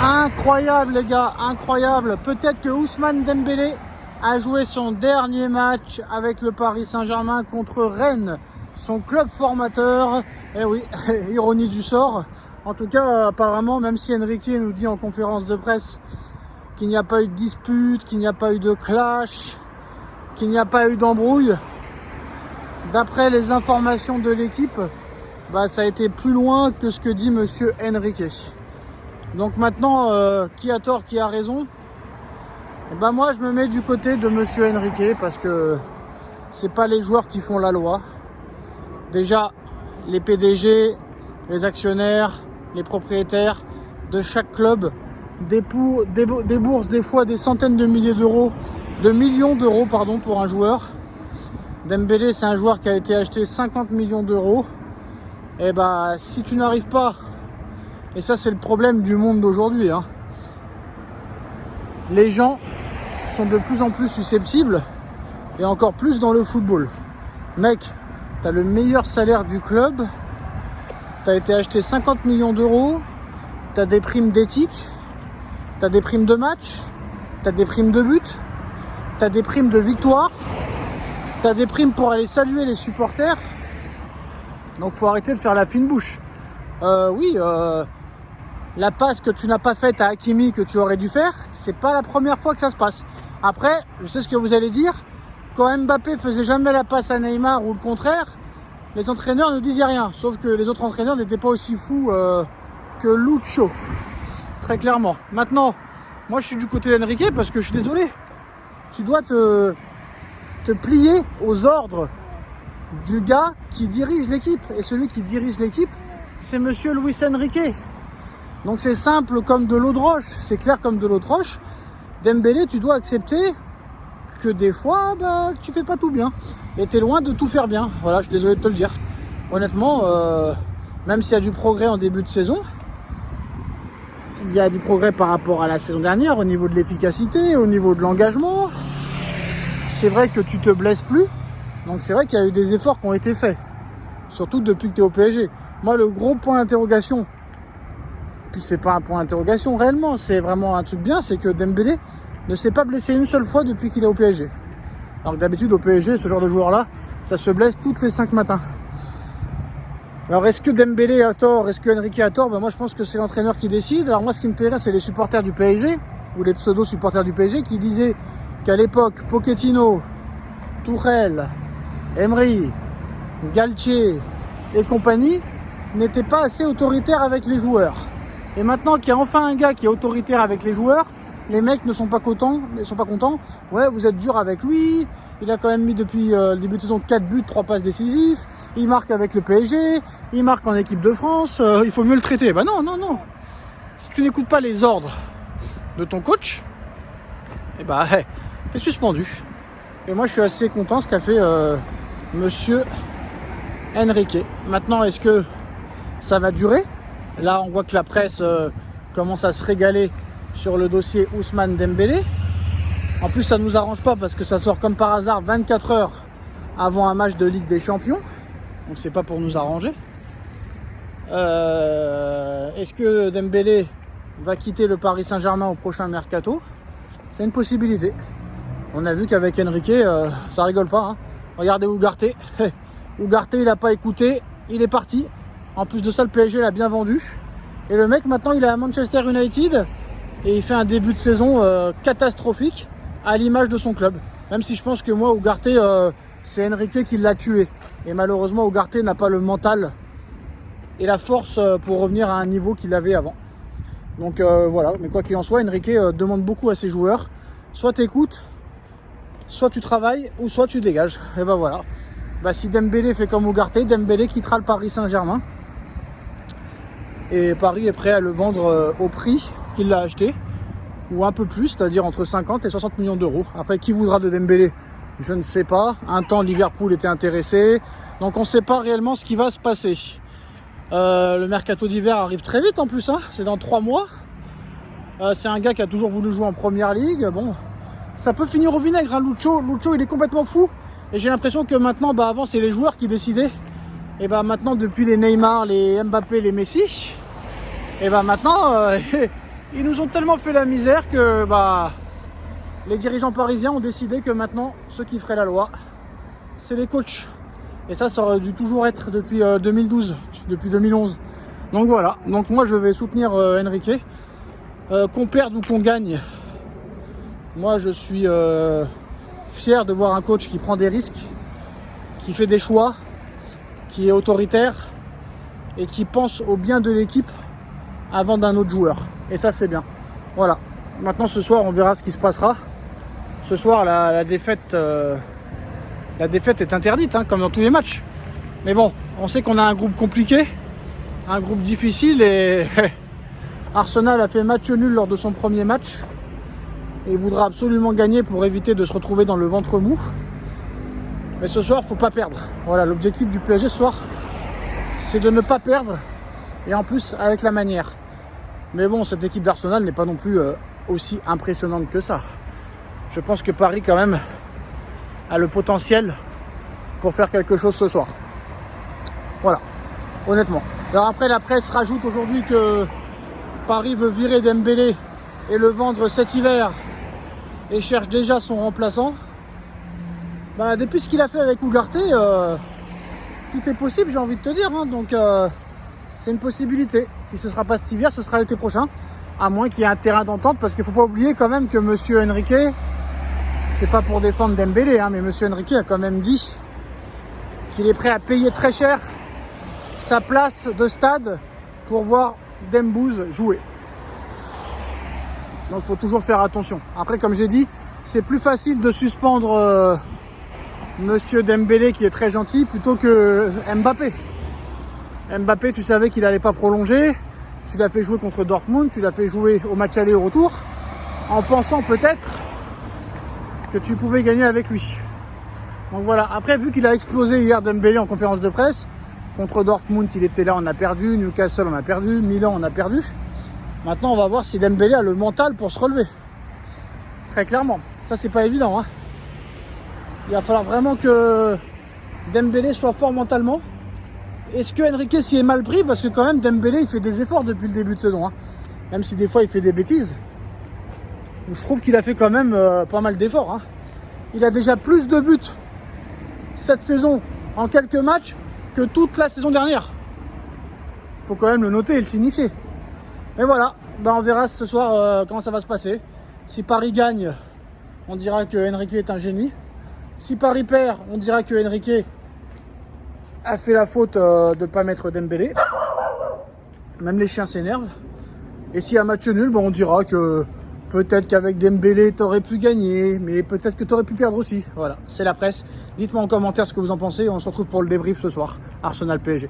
Incroyable les gars, incroyable. Peut-être que Ousmane Dembélé a joué son dernier match avec le Paris Saint-Germain contre Rennes, son club formateur. Eh oui, ironie du sort. En tout cas, apparemment, même si Enrique nous dit en conférence de presse qu'il n'y a pas eu de dispute, qu'il n'y a pas eu de clash, qu'il n'y a pas eu d'embrouille, d'après les informations de l'équipe, ça a été plus loin que ce que dit monsieur Enrique. Donc maintenant, qui a tort, qui a raison? Moi, je me mets du côté de monsieur Enrique parce que c'est pas les joueurs qui font la loi. Déjà, les PDG, les actionnaires, les propriétaires de chaque club déboursent des fois des centaines de milliers d'euros, de millions d'euros pardon, pour un joueur. Dembélé, c'est un joueur qui a été acheté 50 millions d'euros. Et si tu n'arrives pas, et ça c'est le problème du monde d'aujourd'hui, les gens sont de plus en plus susceptibles, et encore plus dans le football. Mec, t'as le meilleur salaire du club, t'as été acheté 50 millions d'euros, t'as des primes d'éthique, t'as des primes de match, t'as des primes de but, t'as des primes de victoire, t'as des primes pour aller saluer les supporters. Donc faut arrêter de faire la fine bouche. La passe que tu n'as pas faite à Hakimi que tu aurais dû faire, c'est pas la première fois que ça se passe. Après, je sais ce que vous allez dire, quand Mbappé faisait jamais la passe à Neymar ou le contraire, les entraîneurs ne disaient rien. Sauf que les autres entraîneurs n'étaient pas aussi fous que Lucho, très clairement. Maintenant, moi je suis du côté d'Enrique parce que je suis désolé, tu dois te plier aux ordres du gars qui dirige l'équipe. Et celui qui dirige l'équipe, c'est monsieur Luis Enrique. Donc c'est simple comme de l'eau de roche, c'est clair comme de l'eau de roche. Dembélé, tu dois accepter que des fois, tu fais pas tout bien. Et t'es loin de tout faire bien. Voilà, je suis désolé de te le dire. Honnêtement, même s'il y a du progrès en début de saison, il y a du progrès par rapport à la saison dernière au niveau de l'efficacité, au niveau de l'engagement. C'est vrai que tu te blesses plus. Donc c'est vrai qu'il y a eu des efforts qui ont été faits. Surtout depuis que tu es au PSG. Moi, le gros point d'interrogation, puis c'est pas un point d'interrogation réellement, c'est vraiment un truc bien, c'est que Dembélé ne s'est pas blessé une seule fois depuis qu'il est au PSG. Alors que d'habitude au PSG, ce genre de joueur-là, ça se blesse toutes les 5 matins. Alors est-ce que Dembélé a tort, est-ce que Enrique a tort? Moi je pense que c'est l'entraîneur qui décide. Alors moi ce qui me fait rire, c'est les supporters du PSG, ou les pseudo-supporters du PSG, qui disaient qu'à l'époque, Pochettino, Tuchel, Emery, Galtier et compagnie n'étaient pas assez autoritaires avec les joueurs. Et maintenant qu'il y a enfin un gars qui est autoritaire avec les joueurs, les mecs ne sont pas contents. Ouais, vous êtes dur avec lui. Il a quand même mis depuis le début de saison 4 buts, 3 passes décisifs. Il marque avec le PSG. Il marque en équipe de France. Il faut mieux le traiter. Non. Si tu n'écoutes pas les ordres de ton coach, t'es suspendu. Et moi, je suis assez content ce qu'a fait monsieur Enrique. Maintenant, est-ce que ça va durer? Là, on voit que la presse commence à se régaler sur le dossier Ousmane Dembélé. En plus, ça ne nous arrange pas parce que ça sort comme par hasard 24 heures avant un match de Ligue des Champions. Donc, c'est pas pour nous arranger. Est-ce que Dembélé va quitter le Paris Saint-Germain au prochain mercato? C'est une possibilité. On a vu qu'avec Enrique, ça rigole pas. Regardez Ugarte. Ugarte, il n'a pas écouté. Il est parti. En plus de ça, le PSG l'a bien vendu. Et le mec, maintenant, il est à Manchester United. Et il fait un début de saison catastrophique à l'image de son club. Même si je pense que moi, Ugarte, c'est Enrique qui l'a tué. Et malheureusement, Ugarte n'a pas le mental et la force pour revenir à un niveau qu'il avait avant. Donc voilà. Mais quoi qu'il en soit, Enrique demande beaucoup à ses joueurs. Soit tu écoutes, soit tu travailles, ou soit tu dégages. Et voilà. Si Dembélé fait comme Ugarte, Dembélé quittera le Paris Saint-Germain. Et Paris est prêt à le vendre au prix qu'il l'a acheté, ou un peu plus, c'est-à-dire entre 50 et 60 millions d'euros. Après, qui voudra de Dembélé? Je ne sais pas. Un temps, Liverpool était intéressé. Donc on ne sait pas réellement ce qui va se passer. Le mercato d'hiver arrive très vite en plus. C'est dans 3 mois. C'est un gars qui a toujours voulu jouer en première ligue. Bon, ça peut finir au vinaigre. Lucho, il est complètement fou. Et j'ai l'impression que maintenant, avant, c'est les joueurs qui décidaient. Et maintenant, depuis les Neymar, les Mbappé, les Messi, et maintenant, Ils nous ont tellement fait la misère que les dirigeants parisiens ont décidé que maintenant, ceux qui feraient la loi, c'est les coachs. Et ça aurait dû toujours être depuis 2012, depuis 2011. Donc voilà, donc moi je vais soutenir Enrique. Qu'on perde ou qu'on gagne, moi je suis fier de voir un coach qui prend des risques, qui fait des choix, qui est autoritaire et qui pense au bien de l'équipe avant d'un autre joueur. Et ça c'est bien. Voilà. Maintenant ce soir on verra ce qui se passera. Ce soir la défaite est interdite, hein, comme dans tous les matchs. Mais bon, on sait qu'on a un groupe compliqué, un groupe difficile et Arsenal a fait match nul lors de son premier match et voudra absolument gagner pour éviter de se retrouver dans le ventre mou. Mais ce soir, faut pas perdre. Voilà, l'objectif du PSG ce soir, c'est de ne pas perdre et en plus avec la manière. Mais bon, cette équipe d'Arsenal n'est pas non plus aussi impressionnante que ça. Je pense que Paris quand même a le potentiel pour faire quelque chose ce soir. Voilà, honnêtement. Alors après, la presse rajoute aujourd'hui que Paris veut virer Dembélé et le vendre cet hiver et cherche déjà son remplaçant. Depuis ce qu'il a fait avec Ugarte, tout est possible, j'ai envie de te dire. Hein. Donc c'est une possibilité. Si ce ne sera pas cet hiver, ce sera l'été prochain. À moins qu'il y ait un terrain d'entente, parce qu'il ne faut pas oublier quand même que Monsieur Enrique, c'est pas pour défendre Dembélé, hein, mais Monsieur Enrique a quand même dit qu'il est prêt à payer très cher sa place de stade pour voir Dembouz jouer. Donc il faut toujours faire attention. Après, comme j'ai dit, c'est plus facile de suspendre Monsieur Dembélé qui est très gentil plutôt que Mbappé. Mbappé, tu savais qu'il n'allait pas prolonger. Tu l'as fait jouer contre Dortmund, tu l'as fait jouer au match aller et au retour en pensant peut-être que tu pouvais gagner avec lui. Donc voilà, après vu qu'il a explosé hier Dembélé en conférence de presse, contre Dortmund il était là, on a perdu, Newcastle on a perdu, Milan on a perdu. Maintenant on va voir si Dembélé a le mental pour se relever. Très clairement, ça c'est pas évident. Hein. Il va falloir vraiment que Dembélé soit fort mentalement. Est-ce que Enrique s'y est mal pris? Parce que quand même Dembélé il fait des efforts depuis le début de saison. Hein. Même si des fois il fait des bêtises. Je trouve qu'il a fait quand même pas mal d'efforts. Hein. Il a déjà plus de buts cette saison en quelques matchs que toute la saison dernière. Il faut quand même le noter et le signifier. Et voilà, on verra ce soir comment ça va se passer. Si Paris gagne, on dira que Enrique est un génie. Si Paris perd, on dira que Enrique a fait la faute de ne pas mettre Dembélé. Même les chiens s'énervent. Et s'il y a match nul, on dira que peut-être qu'avec Dembélé, tu aurais pu gagner, mais peut-être que tu aurais pu perdre aussi. Voilà, c'est la presse. Dites-moi en commentaire ce que vous en pensez. On se retrouve pour le débrief ce soir. Arsenal PSG.